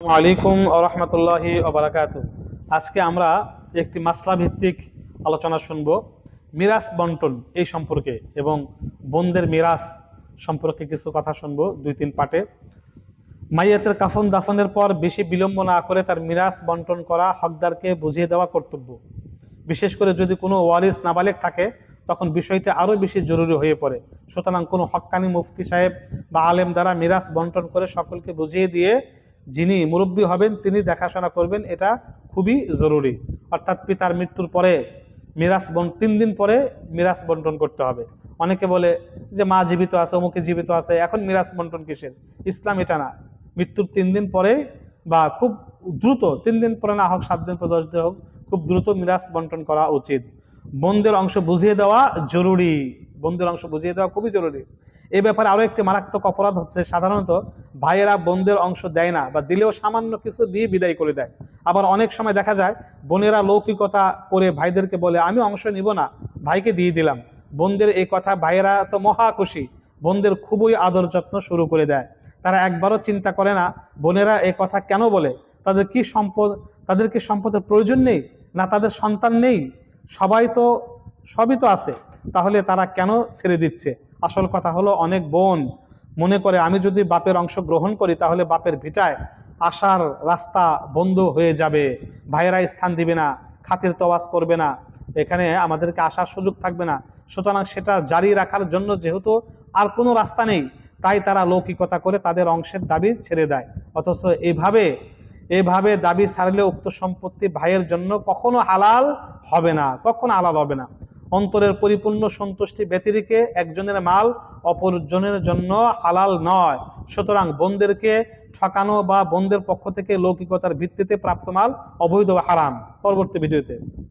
ওয়ালাইকুম রহমতুল্লাহি ওবারাকাতু। আজকে আমরা একটি মাসলা ভিত্তিক আলোচনা শুনব মিরাস বন্টন এই সম্পর্কে এবং বোনদের মিরাস সম্পর্কে কিছু কথা শুনবো দুই তিন পার্টে। মাইয়াতের কাফন দাফনের পর বেশি বিলম্ব না করে তার মিরাস বন্টন করা হকদারকে বুঝিয়ে দেওয়া কর্তব্য। বিশেষ করে যদি কোনো ওয়ারিস নাবালেগ থাকে তখন বিষয়টা আরও বেশি জরুরি হয়ে পড়ে। সুতরাং কোনো হক্কানি মুফতি সাহেব বা আলেম দ্বারা মিরাস বন্টন করে সকলকে বুঝিয়ে দিয়ে যিনি মুরব্বী হবেন তিনি দেখাশোনা করবেন, এটা খুবই জরুরি। অর্থাৎ পিতার মৃত্যুর পরে মিরাস 3 দিন পরে মিরাস বন্টন করতে হবে। অনেকে বলে যে মা জীবিত আছে, অমুকে জীবিত আছে, এখন মিরাস বন্টন কিসের? ইসলাম এটা না। মৃত্যুর 3 দিন পরে বা খুব দ্রুত, 3 দিন পরে না হোক, 7 দিন পর 10 দিন হোক, খুব দ্রুত মিরাস বন্টন করা উচিত। বোনদের অংশ বুঝিয়ে দেওয়া জরুরি, বোনদের অংশ বুঝিয়ে দেওয়া খুবই জরুরি। এ ব্যাপারে আরো একটি মারাত্মক অপরাধ হচ্ছে, সাধারণত ভাইয়েরা বোনদের অংশ দেয় না বা দিলেও সামান্য কিছু দিয়ে বিদায় করে দেয়। আবার অনেক সময় দেখা যায় বোনেরা লৌকিকতা করে ভাইদেরকে বলে আমি অংশ নিব না, ভাইকে দিয়ে দিলাম। বোনদের এই কথা, ভাইয়েরা তো মহা খুশি, বোনদের খুবই আদর যত্ন শুরু করে দেয়। তারা একবারও চিন্তা করে না বোনেরা এই কথা কেন বলে, তাদের কি সম্পদ, তাদের কি সম্পদের প্রয়োজন নেই, না তাদের সন্তান নেই, সবই তো আছে, তাহলে তারা কেন ছেড়ে দিচ্ছে? আসল কথা হলো অনেক বোন মনে করে আমি যদি বাপের অংশ গ্রহণ করি তাহলে বাপের ভিটায় আসার রাস্তা বন্ধ হয়ে যাবে, ভাইয়েরা স্থান দিবে না, খাতির তওয়াজ করবে না, এখানে আমাদেরকে আসার সুযোগ থাকবে না। সুতরাং সেটা জারি রাখার জন্য যেহেতু আর কোনো রাস্তা নেই, তাই তারা লৌকিকতা করে তাদের অংশের দাবি ছেড়ে দেয়। অথচ এভাবে দাবি ছাড়লে উক্ত সম্পত্তি ভাইয়ের জন্য কখনো হালাল হবে না, কখনো হালাল হবে না। অন্তরের পরিপূর্ণ সন্তুষ্টি ব্যতিরেকে একজনের মাল অপরজনের জন্য হালাল নয়। সুতরাং বোনদেরকে ঠকানো বা বোনদের পক্ষ থেকে লৌকিকতার ভিত্তিতে প্রাপ্ত মাল অবৈধ, হারাম। পরবর্তী ভিডিওতে